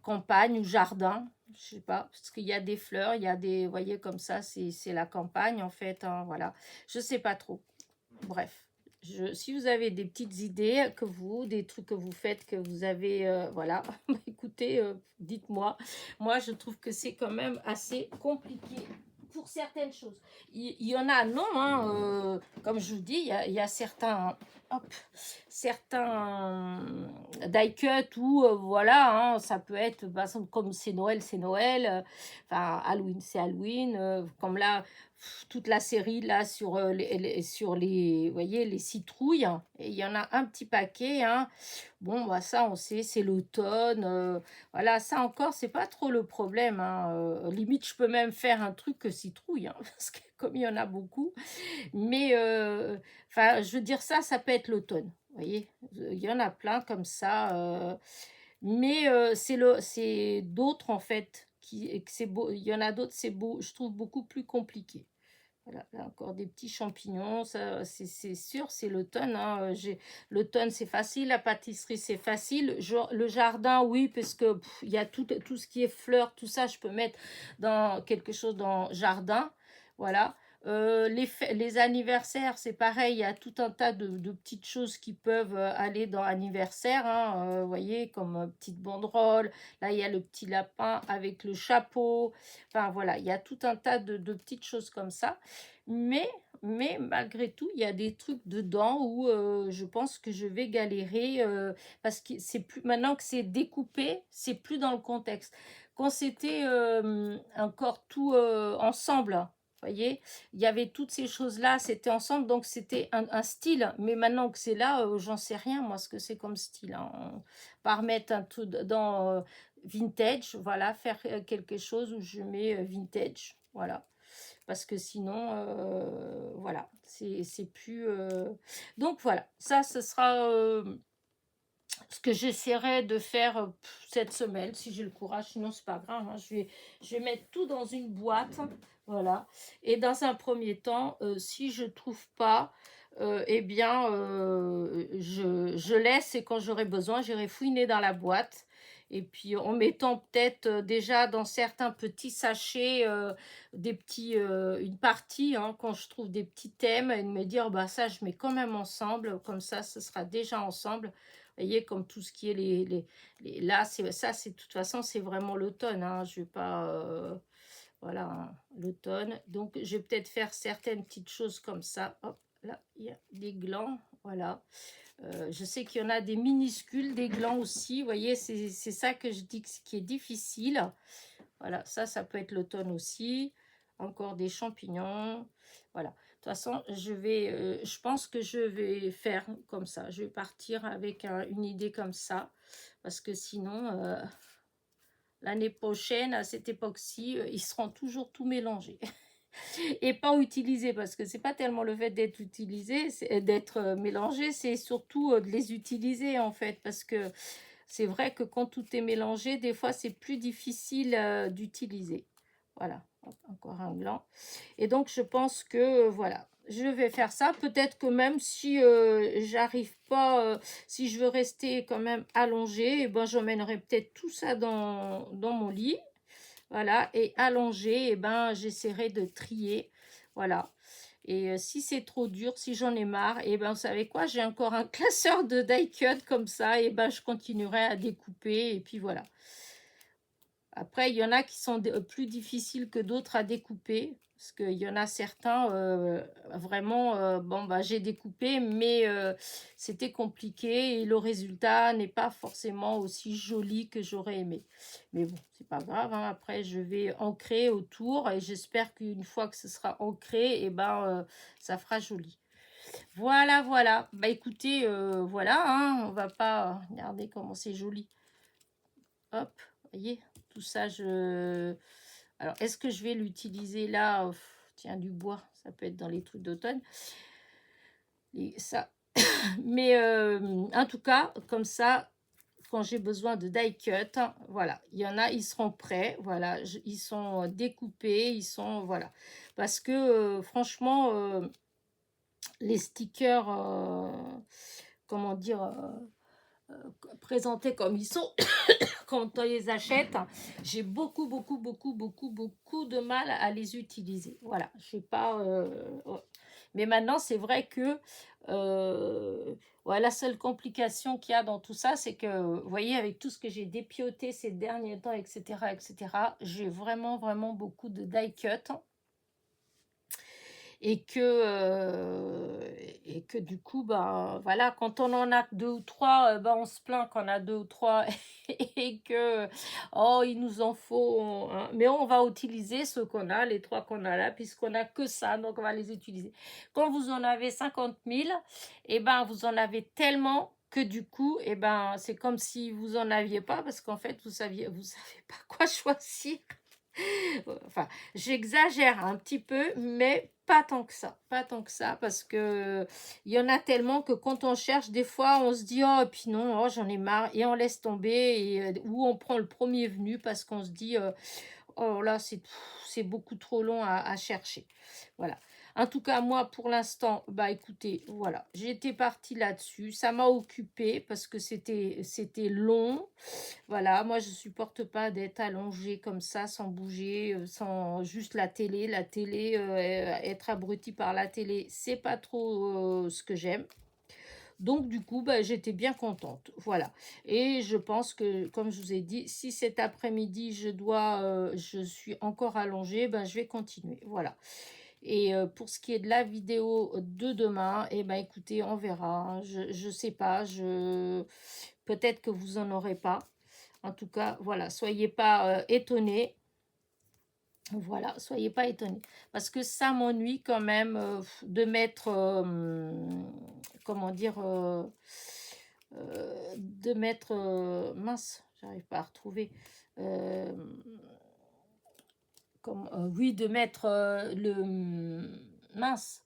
campagne ou jardin, je sais pas, parce qu'il y a des fleurs, il y a des, vous voyez, comme ça, c'est la campagne, en fait, hein, voilà. Je sais pas trop. Bref. Si vous avez des petites idées, des trucs que vous faites, que vous avez, voilà, écoutez, dites-moi. Moi, je trouve que c'est quand même assez compliqué pour certaines choses. Il y en a, non, hein, comme je vous dis, il y a certains, hop, certains die cut où, voilà, hein, ça peut être, par exemple, comme c'est Noël, enfin, Halloween, c'est Halloween, comme là, toute la série là sur vous voyez, les citrouilles, hein, et il y en a un petit paquet, hein. Bon, bah ça on sait, c'est l'automne, voilà, ça encore c'est pas trop le problème, hein, limite je peux même faire un truc que citrouille, hein, parce que comme il y en a beaucoup, mais enfin je veux dire, ça peut être l'automne, vous voyez, il y en a plein comme ça, mais c'est d'autres en fait que c'est beau, il y en a d'autres, c'est beau, je trouve beaucoup plus compliqué. Voilà, là encore des petits champignons, ça c'est sûr, c'est l'automne, hein. L'automne c'est facile, la pâtisserie c'est facile. Le jardin, oui, parce que il y a tout ce qui est fleurs, tout ça, je peux mettre dans quelque chose dans jardin. Voilà. Les anniversaires, c'est pareil, il y a tout un tas de petites choses qui peuvent aller dans anniversaire, hein, vous voyez, comme petite banderole. Là, il y a le petit lapin avec le chapeau. Enfin, voilà, il y a tout un tas de petites choses comme ça. Mais, mais malgré tout, il y a des trucs dedans où je pense que je vais galérer parce que c'est plus, maintenant que c'est découpé, c'est plus dans le contexte. Quand c'était encore tout ensemble, vous voyez, il y avait toutes ces choses-là, c'était ensemble, donc c'était un style. Mais maintenant que c'est là, j'en sais rien, moi, ce que c'est comme style, hein. Pas remettre un truc dans vintage, voilà, faire quelque chose où je mets vintage, voilà, parce que sinon, voilà, c'est plus... Donc voilà, ça, ce sera ce que j'essaierai de faire cette semaine, si j'ai le courage, sinon c'est pas grave, hein, je vais mettre tout dans une boîte, voilà, et dans un premier temps, si je trouve pas, eh bien, je laisse, et quand j'aurai besoin, j'irai fouiner dans la boîte. Et puis en mettant peut-être déjà dans certains petits sachets une partie, hein, quand je trouve des petits thèmes, et de me dire, bah ça je mets quand même ensemble, comme ça ce sera déjà ensemble. Vous voyez, comme tout ce qui est là, ça, c'est de toute façon, c'est vraiment l'automne, hein, je vais pas, voilà, hein, l'automne. Donc, je vais peut-être faire certaines petites choses comme ça. Hop, là, il y a des glands, voilà. Je sais qu'il y en a des minuscules, des glands aussi. Vous voyez, c'est ça que je dis qui est difficile. Voilà, ça peut être l'automne aussi. Encore des champignons. Voilà. De toute façon, je pense que je vais faire comme ça. Je vais partir avec une idée comme ça. Parce que sinon, l'année prochaine, à cette époque-ci, ils seront toujours tout mélangés. Et pas utilisés, parce que c'est pas tellement le fait d'être utilisé, d'être mélangé, c'est surtout de les utiliser, en fait. Parce que c'est vrai que quand tout est mélangé, des fois, c'est plus difficile d'utiliser. Voilà, hop, encore un gland. Et donc, je pense que, voilà, je vais faire ça. Peut-être que même si j'arrive pas, si je veux rester quand même allongée, eh ben, j'emmènerai peut-être tout ça dans mon lit. Voilà, et allongée, eh ben, j'essaierai de trier. Voilà. Et si c'est trop dur, si j'en ai marre, et ben, vous savez quoi, j'ai encore un classeur de die cut comme ça, et ben, je continuerai à découper, et puis voilà. Après, il y en a qui sont plus difficiles que d'autres à découper, parce qu'il y en a certains, vraiment, bon, bah, j'ai découpé, mais c'était compliqué et le résultat n'est pas forcément aussi joli que j'aurais aimé. Mais bon, c'est pas grave, hein. Après, je vais ancrer autour et j'espère qu'une fois que ce sera ancré, et ben, ça fera joli. Voilà, voilà. Bah écoutez, voilà, hein, on va pas regarder comment c'est joli. Hop, voyez, tout ça, alors, est-ce que je vais l'utiliser là? Tiens, du bois, ça peut être dans les trucs d'automne. Et ça. Mais en tout cas, comme ça, quand j'ai besoin de die cut, hein, voilà, il y en a, ils seront prêts, voilà, ils sont découpés, ils sont, voilà. Parce que franchement, les stickers, comment dire, présentés comme ils sont, quand on les achète, j'ai beaucoup, beaucoup, beaucoup, beaucoup, beaucoup de mal à les utiliser. Voilà, je sais pas. Ouais. Mais maintenant, c'est vrai que ouais, la seule complication qu'il y a dans tout ça, c'est que, vous voyez, avec tout ce que j'ai dépioté ces derniers temps, etc., j'ai vraiment, vraiment beaucoup de die cut. Et que du coup, bah, voilà, quand on en a que deux ou trois, bah, on se plaint qu'on a deux ou trois et que, oh, il nous en faut, hein. Mais on va utiliser ceux qu'on a, les trois qu'on a là, puisqu'on n'a que ça, donc on va les utiliser. Quand vous en avez 50 000, et ben, vous en avez tellement que du coup, et ben, c'est comme si vous en aviez pas, parce qu'en fait, vous savez pas quoi choisir. Enfin, j'exagère un petit peu, mais pas tant que ça. Pas tant que ça, parce que il y en a tellement que quand on cherche, des fois, on se dit, oh, et puis non, oh, j'en ai marre, et on laisse tomber, et, ou on prend le premier venu parce qu'on se dit, oh là, c'est beaucoup trop long à chercher. Voilà. En tout cas, moi, pour l'instant, bah écoutez, voilà, j'étais partie là-dessus. Ça m'a occupée parce que c'était long. Voilà, moi, je supporte pas d'être allongée comme ça, sans bouger, sans juste la télé. La télé, être abrutie par la télé, c'est pas trop ce que j'aime. Donc, du coup, bah, j'étais bien contente. Voilà. Et je pense que, comme je vous ai dit, si cet après-midi, je suis encore allongée, ben, je vais continuer. Voilà. Et pour ce qui est de la vidéo de demain, eh ben, écoutez, on verra, hein. Je sais pas. Peut-être que vous en aurez pas. En tout cas, voilà. Soyez pas étonnés. Voilà, soyez pas étonnés. Parce que ça m'ennuie quand même de mettre, comment dire, de mettre, mince, j'arrive pas à retrouver, euh, oui, de mettre mince,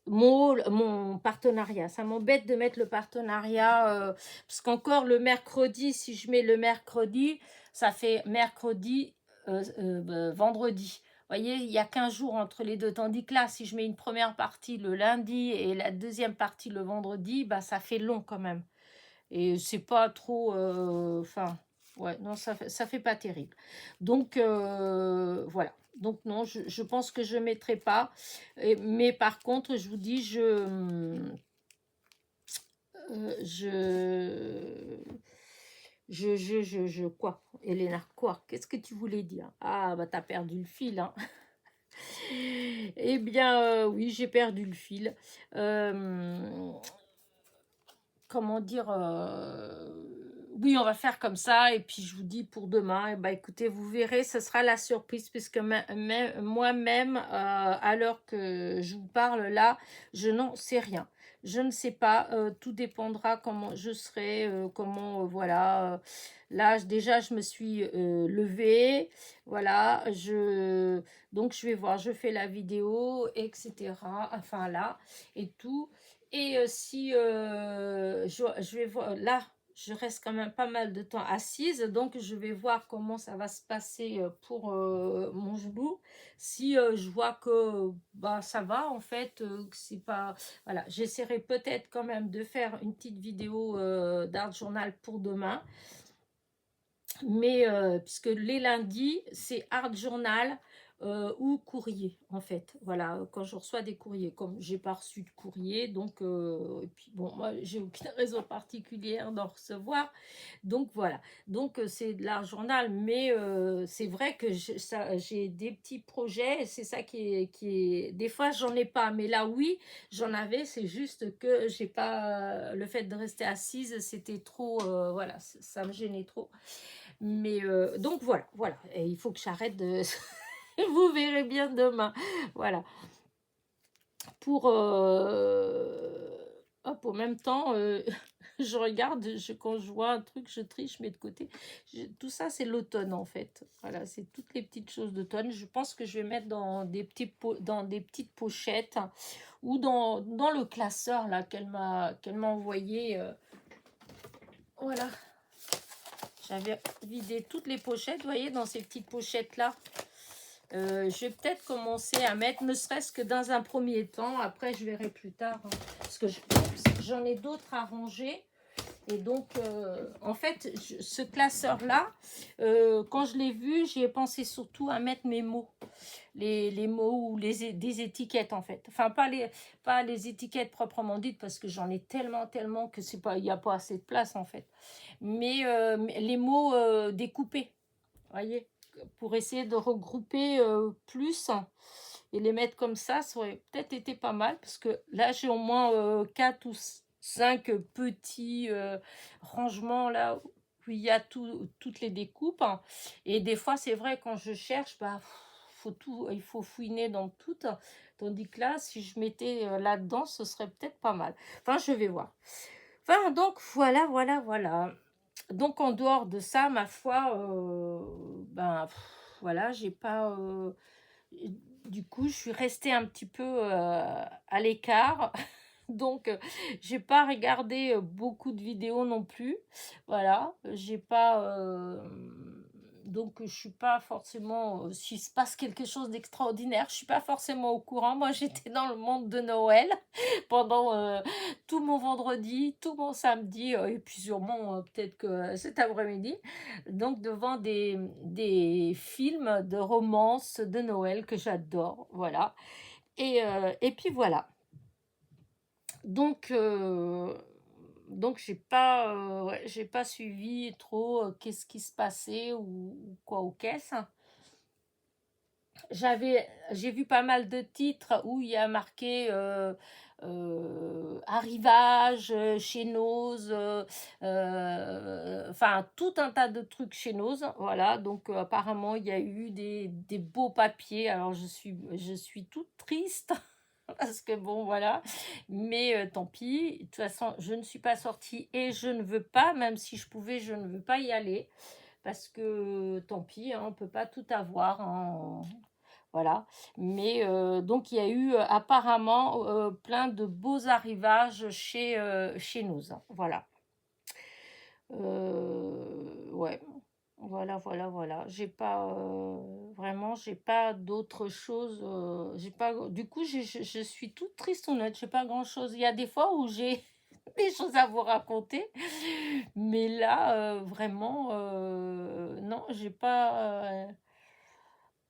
mon partenariat. Ça m'embête de mettre le partenariat, parce qu'encore le mercredi, si je mets le mercredi, ça fait mercredi, vendredi. Vous voyez, il y a 15 jours entre les deux. Tandis que là, si je mets une première partie le lundi et la deuxième partie le vendredi, bah, ça fait long quand même. Et c'est pas trop... Enfin, ouais, non, ça fait pas terrible. Donc, voilà. Donc, non, je pense que je ne mettrai pas. Mais par contre, je vous dis, quoi, Elena, quoi? Qu'est-ce que tu voulais dire? Ah, bah, t'as perdu le fil, hein. Eh bien, oui, j'ai perdu le fil. Comment dire, oui, on va faire comme ça. Et puis, je vous dis pour demain, eh ben, écoutez, vous verrez, ce sera la surprise, puisque moi-même, à l'heure que je vous parle là, je n'en sais rien. Je ne sais pas, tout dépendra comment je serai, comment, voilà. Là, déjà, je me suis levée, voilà, donc je vais voir, je fais la vidéo, etc. Enfin, là, et tout. Et si je vais voir là, je reste quand même pas mal de temps assise, donc je vais voir comment ça va se passer pour mon genou. Si je vois que bah, ça va, en fait, que c'est pas... Voilà, j'essaierai peut-être quand même de faire une petite vidéo d'art journal pour demain. Mais puisque les lundis, c'est art journal ou courrier, en fait. Voilà, quand je reçois des courriers. Comme j'ai pas reçu de courrier, donc... et puis bon, moi, j'ai aucune raison particulière d'en recevoir. Donc voilà. Donc c'est de l'art journal. Mais c'est vrai que j'ai des petits projets. C'est ça qui est... Des fois, j'en ai pas. Mais là, oui, j'en avais. C'est juste que j'ai pas... le fait de rester assise, c'était trop... voilà, ça me gênait trop. Mais donc voilà, voilà. Et il faut que j'arrête de... Vous verrez bien demain. Voilà. Pour... hop, en même temps, je regarde, quand je vois un truc, je triche, je mets de côté. Tout ça, c'est l'automne, en fait. Voilà, c'est toutes les petites choses d'automne. Je pense que je vais mettre dans des petites pochettes ou dans le classeur là qu'elle m'a envoyé. Voilà. J'avais vidé toutes les pochettes, vous voyez, dans ces petites pochettes-là. Je vais peut-être commencer à mettre, ne serait-ce que dans un premier temps. Après, je verrai plus tard. Hein, parce que j'en ai d'autres à ranger. Et donc, en fait, ce classeur-là, quand je l'ai vu, j'y ai pensé surtout à mettre mes mots. Les mots ou des étiquettes, en fait. Enfin, pas les étiquettes proprement dites, parce que j'en ai tellement que il n'y a pas assez de place, en fait. Mais les mots découpés, voyez, pour essayer de regrouper plus et les mettre comme ça aurait peut-être été pas mal, parce que là, j'ai au moins 4 ou 5 petits rangements là où il y a toutes les découpes. Hein. Et des fois, c'est vrai, quand je cherche, bah, il faut fouiner dans tout. Tandis que là, si je mettais là-dedans, ce serait peut-être pas mal. Enfin, je vais voir. Enfin, donc, voilà. Donc, en dehors de ça, ma foi, ben, voilà, j'ai pas... du coup, je suis restée un petit peu à l'écart. Donc, j'ai pas regardé beaucoup de vidéos non plus. Voilà, j'ai pas... donc, je suis pas forcément... s'il se passe quelque chose d'extraordinaire, je suis pas forcément au courant. Moi, j'étais dans le monde de Noël pendant tout mon vendredi, tout mon samedi, et puis sûrement peut-être que cet après-midi. Donc, devant des films de romance de Noël que j'adore. Voilà. Et puis voilà. Donc, j'ai pas suivi trop qu'est-ce qui se passait ou quoi ou qu'est-ce. J'ai vu pas mal de titres où il y a marqué arrivage chez Nose, enfin tout un tas de trucs chez Nose. Voilà, donc apparemment il y a eu des beaux papiers. Alors je suis toute triste. Parce que bon, voilà. Mais tant pis. De toute façon, je ne suis pas sortie et je ne veux pas, même si je pouvais, je ne veux pas y aller. Parce que tant pis, hein, on ne peut pas tout avoir. Hein, voilà. Mais donc, il y a eu apparemment plein de beaux arrivages chez nous. Hein, voilà. Ouais. Voilà. J'ai pas vraiment, j'ai pas d'autre chose. J'ai pas. Du coup, je suis toute triste honnête. J'ai pas grand chose. Il y a des fois où j'ai des choses à vous raconter, mais là, vraiment, non, j'ai pas.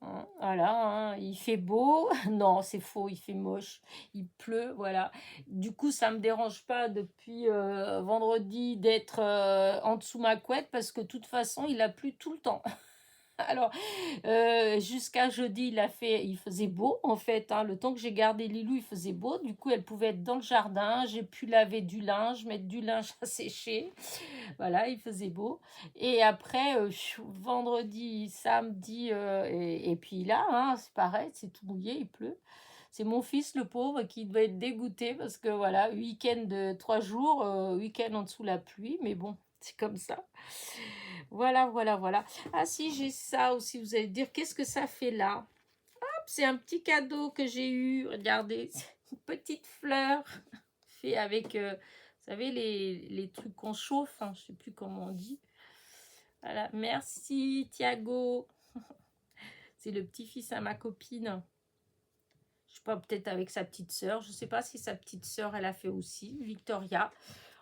Hein, voilà, hein, il fait beau. Non, c'est faux, il fait moche. Il pleut, voilà. Du coup, ça me dérange pas depuis vendredi d'être en dessous ma couette parce que de toute façon, il a plu tout le temps. Alors, jusqu'à jeudi, il faisait beau en fait. Hein. Le temps que j'ai gardé Lilou, il faisait beau. Du coup, elle pouvait être dans le jardin. J'ai pu laver du linge, mettre du linge à sécher. Voilà, il faisait beau. Et après, vendredi, samedi, et puis là, hein, c'est pareil, c'est tout mouillé, il pleut. C'est mon fils, le pauvre, qui doit être dégoûté parce que voilà, week-end de 3 jours, week-end en dessous la pluie, mais bon, c'est comme ça. Voilà. Ah si, j'ai ça aussi, vous allez dire, qu'est-ce que ça fait là? Hop, c'est un petit cadeau que j'ai eu, regardez, c'est une petite fleur fait avec, savez, les trucs qu'on chauffe, hein, je sais plus comment on dit. Voilà, merci Thiago. C'est le petit-fils à ma copine. Je sais pas, peut-être avec sa petite sœur. Je sais pas si sa petite sœur, elle a fait aussi, Victoria.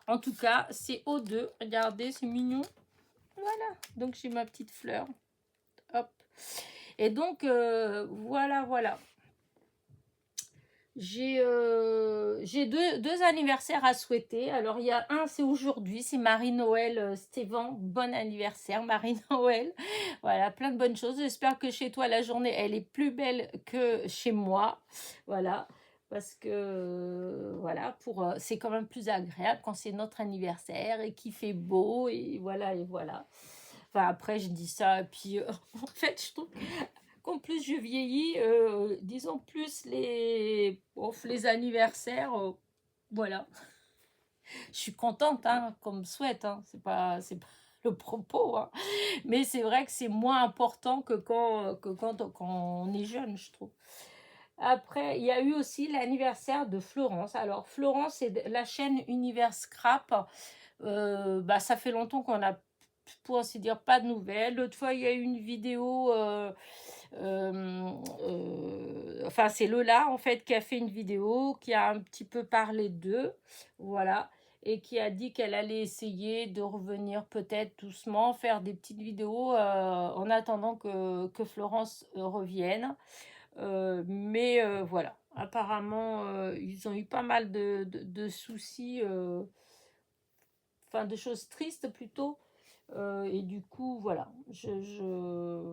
En tout cas, c'est O2. Regardez, c'est mignon. Voilà, donc j'ai ma petite fleur. Hop. Et donc, voilà, voilà. J'ai deux anniversaires à souhaiter. Alors, il y a un, c'est aujourd'hui, c'est Marie-Noël Stévan. Bon anniversaire, Marie-Noël. Voilà, plein de bonnes choses. J'espère que chez toi, la journée, elle est plus belle que chez moi. Voilà, parce que, voilà, c'est quand même plus agréable quand c'est notre anniversaire et qu'il fait beau. Et voilà, et voilà. Enfin, après, je dis ça, et puis, en fait, je trouve qu'en plus je vieillis, disons plus les anniversaires, voilà. Je suis contente, hein, comme souhaite, hein, c'est pas le propos, hein. Mais c'est vrai que c'est moins important quand on est jeune, je trouve. Après, il y a eu aussi l'anniversaire de Florence. Alors, Florence, c'est la chaîne Univers Scrap. Bah, ça fait longtemps qu'on a, pour ainsi dire, pas de nouvelles. L'autre fois, il y a eu une vidéo, enfin, c'est Lola, en fait, qui a fait une vidéo, qui a un petit peu parlé d'eux, voilà, et qui a dit qu'elle allait essayer de revenir peut-être doucement, faire des petites vidéos en attendant que Florence revienne. Mais voilà, apparemment, ils ont eu pas mal de soucis, enfin de choses tristes plutôt. Et du coup, voilà, je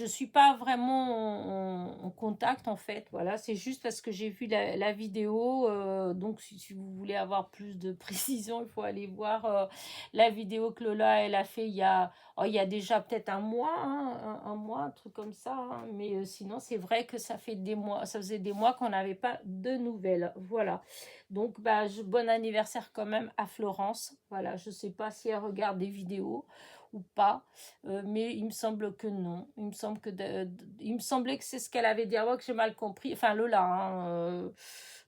suis pas vraiment en contact en fait. Voilà, c'est juste parce que j'ai vu la vidéo. Donc, si vous voulez avoir plus de précision, il faut aller voir la vidéo que Lola elle a fait il y a déjà peut-être un mois, hein, un mois, un truc comme ça, hein. Mais sinon, c'est vrai que ça faisait des mois qu'on n'avait pas de nouvelles. Voilà. Donc, bah, bon anniversaire quand même à Florence. Voilà, je sais pas si elle regarde des vidéos ou pas, mais il me semble que non. Il me semblait que c'est ce qu'elle avait dit avant, que j'ai mal compris. Enfin, Lola, hein,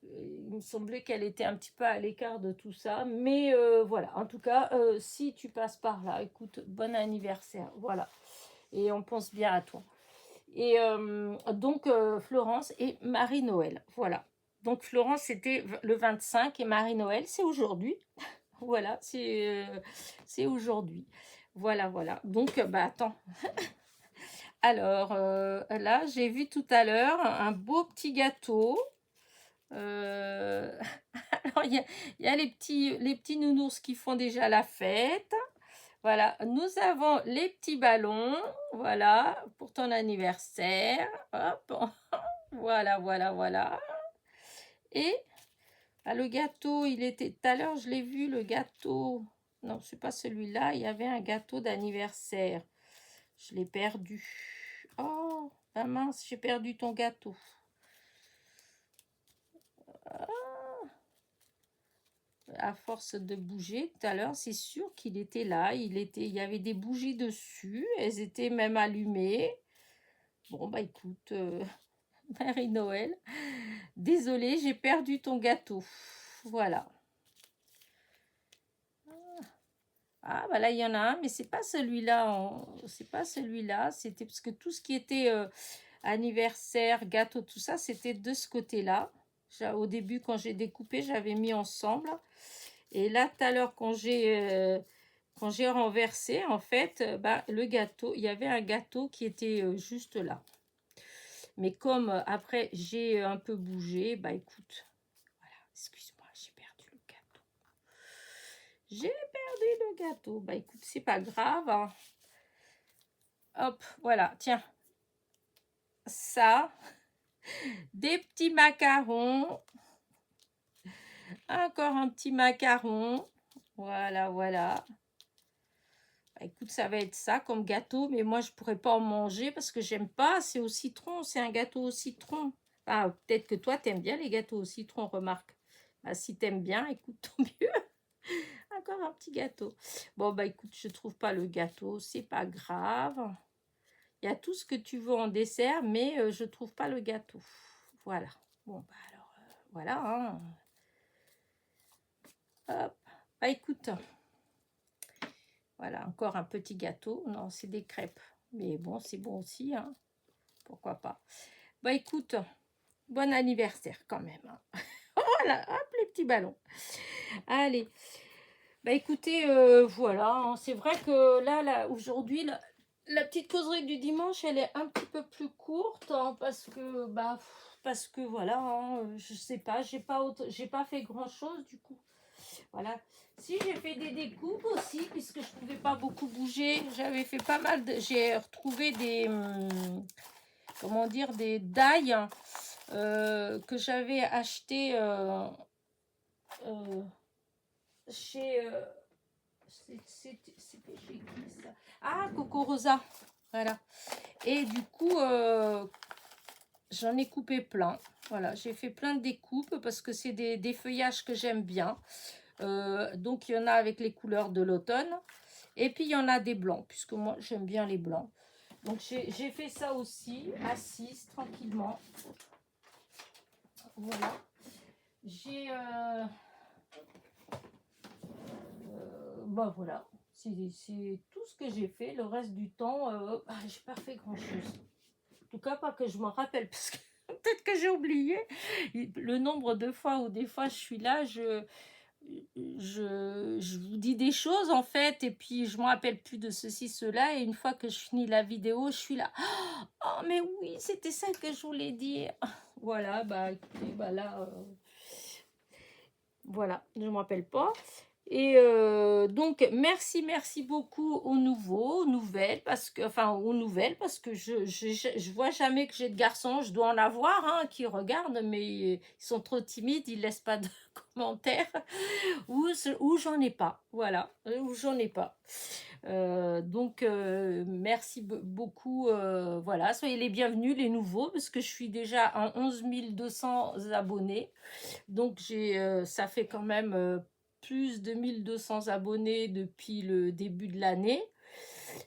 il me semblait qu'elle était un petit peu à l'écart de tout ça. Mais voilà, en tout cas, si tu passes par là, écoute, bon anniversaire. Voilà. Et on pense bien à toi. Et donc, Florence et Marie-Noël. Voilà. Donc, Florence, c'était le 25 et Marie-Noël, c'est aujourd'hui. Voilà, c'est aujourd'hui. Voilà, voilà. Donc, bah attends. Alors, là, j'ai vu tout à l'heure un beau petit gâteau. Euh, Alors, il y a les petits nounours qui font déjà la fête. Voilà, nous avons les petits ballons. Voilà, pour ton anniversaire. Hop. Voilà, voilà, voilà. Et le gâteau, il était tout à l'heure, je l'ai vu, le gâteau. Non, c'est pas celui-là. Il y avait un gâteau d'anniversaire. Je l'ai perdu. Oh, ah mince, j'ai perdu ton gâteau. À force de bouger, tout à l'heure, c'est sûr qu'il était là. Il y avait des bougies dessus. Elles étaient même allumées. Bon, bah écoute, Marie-Noël, désolée, j'ai perdu ton gâteau. Voilà. Ah, bah là, il y en a un, mais c'est pas celui-là. C'est pas celui-là. C'était parce que tout ce qui était anniversaire, gâteau, tout ça, c'était de ce côté-là. Au début, quand j'ai découpé, j'avais mis ensemble. Et là, tout à l'heure, quand j'ai renversé, en fait, bah, le gâteau, il y avait un gâteau qui était juste là. Mais comme après, j'ai un peu bougé, bah écoute, voilà, excuse-moi, j'ai perdu le gâteau. J'ai perdu le gâteau. Bah écoute, c'est pas grave, hein. Hop, voilà, tiens. Ça, des petits macarons. Encore un petit macaron. Voilà, voilà. Bah, écoute, ça va être ça comme gâteau, mais moi, je pourrais pas en manger parce que j'aime pas. C'est au citron, c'est un gâteau au citron. Ah, peut-être que toi, t'aimes bien les gâteaux au citron, remarque. Bah, si t'aimes bien, écoute, tant mieux. Encore un petit gâteau. Bon, bah écoute, je trouve pas le gâteau, c'est pas grave. Il y a tout ce que tu veux en dessert, mais je trouve pas le gâteau. Voilà. Bon, bah alors, voilà, hein. Hop. Bah écoute, voilà, encore un petit gâteau. Non, c'est des crêpes. Mais bon, c'est bon aussi, hein. Pourquoi pas. Bah écoute, bon anniversaire quand même, hein. Voilà, hop, les petits ballons. Allez. Bah écoutez, voilà, hein, c'est vrai que là aujourd'hui, la petite causerie du dimanche, elle est un petit peu plus courte, hein, parce que voilà, hein, je sais pas, j'ai pas fait grand chose du coup. Voilà. Si j'ai fait des découpes aussi, puisque je pouvais pas beaucoup bouger, j'avais fait pas mal j'ai retrouvé des, comment dire, des dailles que j'avais acheté euh, chez c'était chez qui ça? Ah, Coco Rosa. Voilà. Et du coup, j'en ai coupé plein. Voilà, j'ai fait plein de découpes parce que c'est des feuillages que j'aime bien. Donc, il y en a avec les couleurs de l'automne. Et puis, il y en a des blancs, puisque moi, j'aime bien les blancs. Donc, j'ai fait ça aussi, assise, tranquillement. Voilà. J'ai... bah voilà, c'est tout ce que j'ai fait. Le reste du temps, j'ai pas fait grand chose. En tout cas, pas que je m'en rappelle, parce que peut-être que j'ai oublié le nombre de fois où des fois je suis là, je vous dis des choses en fait, et puis je me rappelle plus de ceci, cela, et une fois que je finis la vidéo, je suis là. Oh, mais oui, c'était ça que je voulais dire. Voilà, bah écoutez, bah là, voilà, je ne me rappelle pas. Et donc, merci beaucoup aux nouveaux, aux nouvelles, parce que je vois jamais que j'ai de garçons, je dois en avoir qui regardent, mais ils sont trop timides, ils laissent pas de commentaires, ou j'en ai pas, voilà, ou j'en ai pas. Donc, merci beaucoup, voilà, soyez les bienvenus, les nouveaux, parce que je suis déjà à 11 200 abonnés, donc ça fait quand même plus de 1200 abonnés depuis le début de l'année.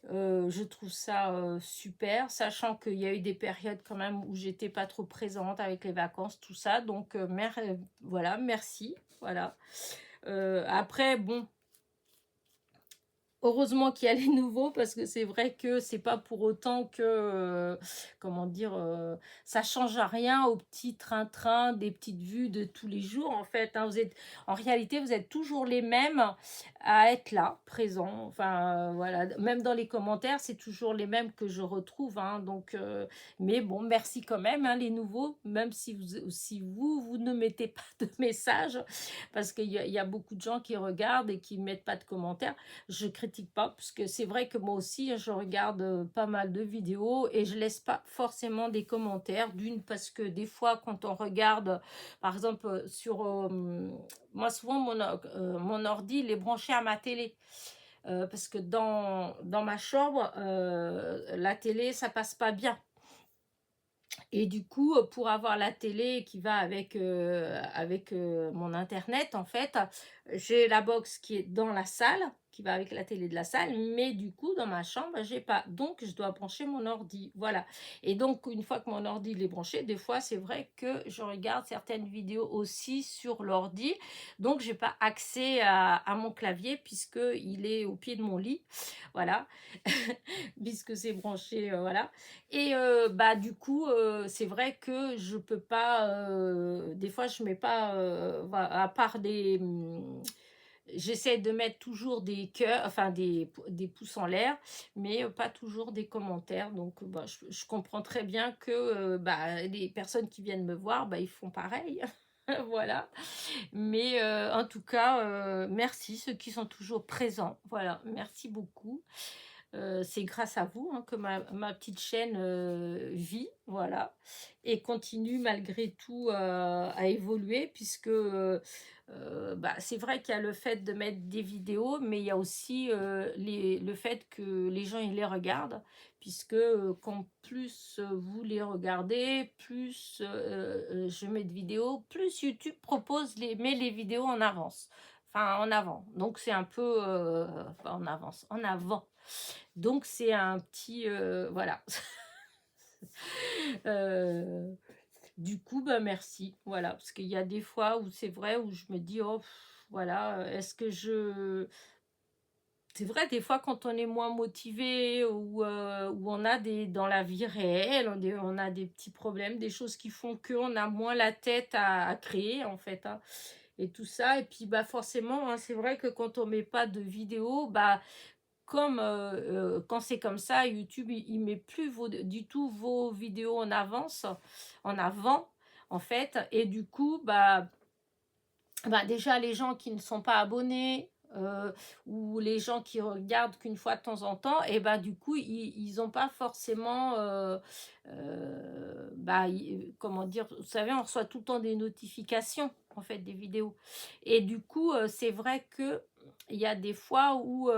Je trouve ça super, sachant qu'il y a eu des périodes quand même où j'étais pas trop présente avec les vacances, tout ça. Donc voilà, merci. Voilà. Après, bon, heureusement qu'il y a les nouveaux, parce que c'est vrai que c'est pas pour autant que, comment dire, ça change à rien au petit train-train des petites vues de tous les jours en fait, hein. En réalité, vous êtes toujours les mêmes à être là, présents. Enfin, voilà, même dans les commentaires, c'est toujours les mêmes que je retrouve, hein. Donc, mais bon, merci quand même, hein, les nouveaux, même si vous ne mettez pas de messages, parce qu'il y a beaucoup de gens qui regardent et qui ne mettent pas de commentaires. Je critique pas, parce que c'est vrai que moi aussi, je regarde pas mal de vidéos et je laisse pas forcément des commentaires. D'une, parce que des fois, quand on regarde, par exemple, moi, souvent, mon ordi, il est branché à ma télé. Parce que dans ma chambre, la télé, ça passe pas bien. Et du coup, pour avoir la télé qui va avec mon internet, en fait, j'ai la box qui est dans la salle, qui va avec la télé de la salle, mais du coup, dans ma chambre, j'ai pas. Donc, je dois brancher mon ordi. Voilà. Et donc, une fois que mon ordi il est branché, des fois, c'est vrai que je regarde certaines vidéos aussi sur l'ordi. Donc, j'ai pas accès à mon clavier puisque il est au pied de mon lit. Voilà. Puisque c'est branché, voilà. Et bah du coup, c'est vrai que je peux pas, des fois je mets pas, voilà, à part j'essaie de mettre toujours des cœurs, enfin des pouces en l'air, mais pas toujours des commentaires. Donc bah, je comprends très bien que bah, les personnes qui viennent me voir, bah, ils font pareil. Voilà. Mais en tout cas, merci ceux qui sont toujours présents. Voilà, merci beaucoup. C'est grâce à vous que ma petite chaîne vit, voilà, et continue malgré tout à évoluer, puisque bah, c'est vrai qu'il y a le fait de mettre des vidéos, mais il y a aussi le fait que les gens ils les regardent, puisque quand plus vous les regardez, plus je mets de vidéos, plus YouTube met les vidéos en avance. Enfin, en avant. Donc, c'est un peu... pas en avance, en avant. Donc, c'est un petit... voilà. Du coup, bah, merci. Voilà. Parce qu'il y a des fois où c'est vrai, où je me dis, oh, voilà, est-ce que je... C'est vrai, des fois, quand on est moins motivé ou où on a dans la vie réelle, on a des petits problèmes, des choses qui font qu'on a moins la tête à créer, en fait, hein, et tout ça. Et puis, bah, forcément, hein, c'est vrai que quand on met pas de vidéo, bah, comme quand c'est comme ça, YouTube, il met plus du tout vos vidéos en avant, en fait. Et du coup, bah déjà, les gens qui ne sont pas abonnés ou les gens qui regardent qu'une fois de temps en temps, et bah du coup, ils n'ont pas forcément, comment dire, vous savez, on reçoit tout le temps des notifications, en fait, des vidéos. Et du coup, c'est vrai que il y a des fois où,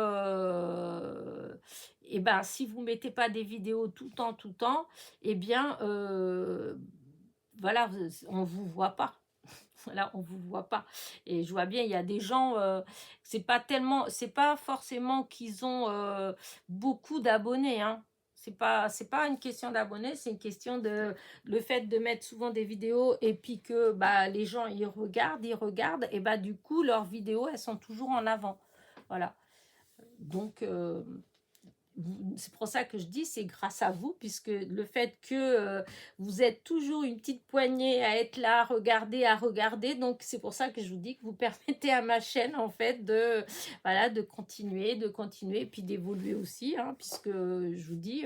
et ben, si vous mettez pas des vidéos tout le temps, et bien, voilà, on vous voit pas. Là, on vous voit pas. Et je vois bien, il y a des gens, c'est pas forcément qu'ils ont beaucoup d'abonnés, hein. C'est pas une question d'abonnés, c'est une question de le fait de mettre souvent des vidéos et puis que bah les gens ils regardent et bah du coup leurs vidéos elles sont toujours en avant. Voilà. Donc c'est pour ça que je dis c'est grâce à vous, puisque le fait que vous êtes toujours une petite poignée à être là, à regarder, donc c'est pour ça que je vous dis que vous permettez à ma chaîne en fait de, voilà, de continuer, et puis d'évoluer aussi, hein, puisque je vous dis,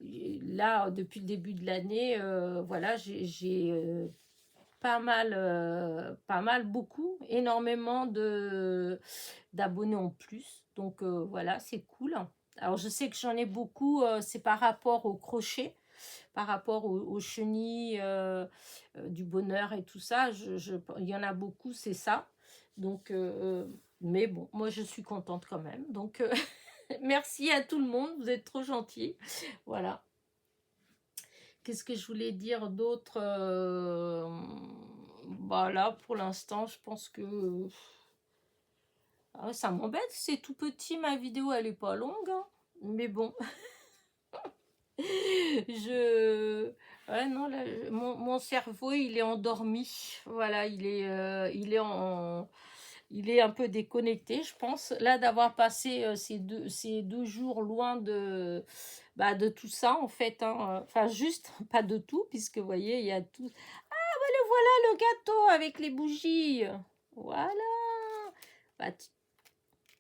là, depuis le début de l'année, voilà, j'ai pas mal, beaucoup, énormément d'abonnés en plus. Donc voilà, c'est cool. Alors je sais que j'en ai beaucoup, c'est par rapport au crochet, par rapport aux chenilles, du bonheur et tout ça. Il y en a beaucoup, c'est ça. Donc, mais bon, moi je suis contente quand même. Donc merci à tout le monde, vous êtes trop gentils. Voilà. Qu'est-ce que je voulais dire d'autre bah là, pour l'instant, je pense que ah, ça m'embête, c'est tout petit, ma vidéo, elle est pas longue, hein. Mais bon, je... Ouais, non, là, mon cerveau, il est endormi. Voilà, il est un peu déconnecté, je pense. Là, d'avoir passé ces deux jours loin de tout ça, en fait, hein. Enfin, juste, pas de tout, puisque, vous voyez, il y a tout. Voilà le gâteau avec les bougies. Voilà. Bah,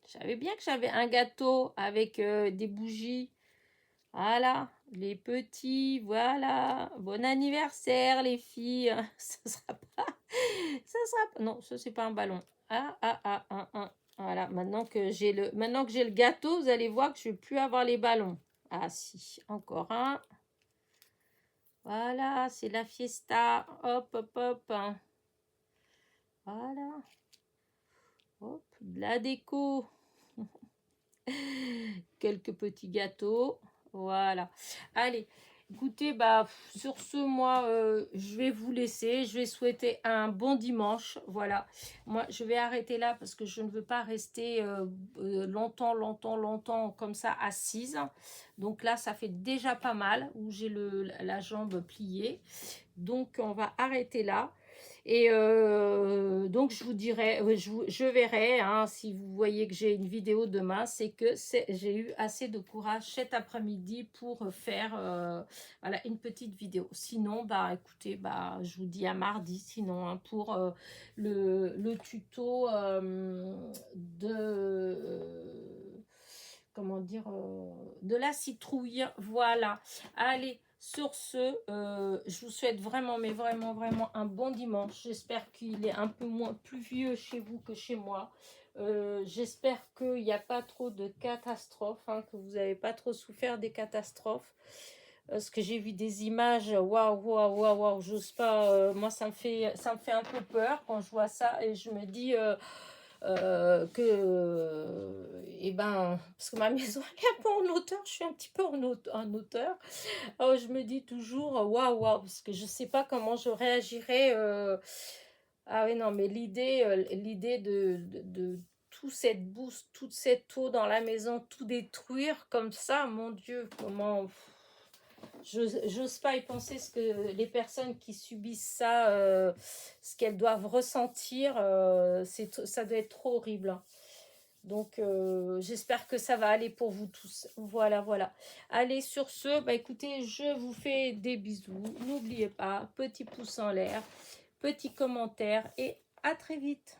je savais bien que j'avais un gâteau avec des bougies. Voilà, les petits, voilà. Bon anniversaire, les filles. Ça sera pas. Ça sera pas. Non, ça, c'est pas un ballon. Voilà, maintenant que j'ai le gâteau, vous allez voir que je vais plus avoir les ballons. Ah, si, encore un. Voilà, c'est la fiesta. Hop, hop, hop. Voilà. Hop, de la déco. Quelques petits gâteaux. Voilà. Allez, écoutez, bah, sur ce, moi, je vais vous laisser. Je vais souhaiter un bon dimanche. Voilà. Moi, je vais arrêter là parce que je ne veux pas rester longtemps comme ça assise. Donc là, ça fait déjà pas mal où j'ai la jambe pliée. Donc, on va arrêter là. Et donc, je vous dirai, je verrai, hein, si vous voyez que j'ai une vidéo demain, c'est que j'ai eu assez de courage cet après-midi pour faire voilà, une petite vidéo. Sinon, bah, écoutez, bah, je vous dis à mardi, sinon, hein, pour le tuto comment dire, de la citrouille. Voilà. Allez. Sur ce, je vous souhaite vraiment, mais vraiment, vraiment un bon dimanche. J'espère qu'il est un peu moins pluvieux chez vous que chez moi. J'espère qu'il n'y a pas trop de catastrophes, hein, que vous n'avez pas trop souffert des catastrophes. Parce que j'ai vu des images, waouh, j'ose pas. Moi, ça me fait un peu peur quand je vois ça et je me dis eh ben, parce que ma maison elle est un peu en hauteur, je suis un petit peu en hauteur. Oh, je me dis toujours waouh, parce que je sais pas comment je réagirais. Ah oui, non, mais l'idée de tout cette bouse, toute cette eau dans la maison, tout détruire comme ça, mon Dieu, comment. J'ose pas y penser ce que les personnes qui subissent ça, ce qu'elles doivent ressentir, ça doit être trop horrible, hein. Donc, j'espère que ça va aller pour vous tous. Voilà, voilà. Allez, sur ce, bah écoutez, je vous fais des bisous. N'oubliez pas, petit pouce en l'air, petit commentaire et à très vite.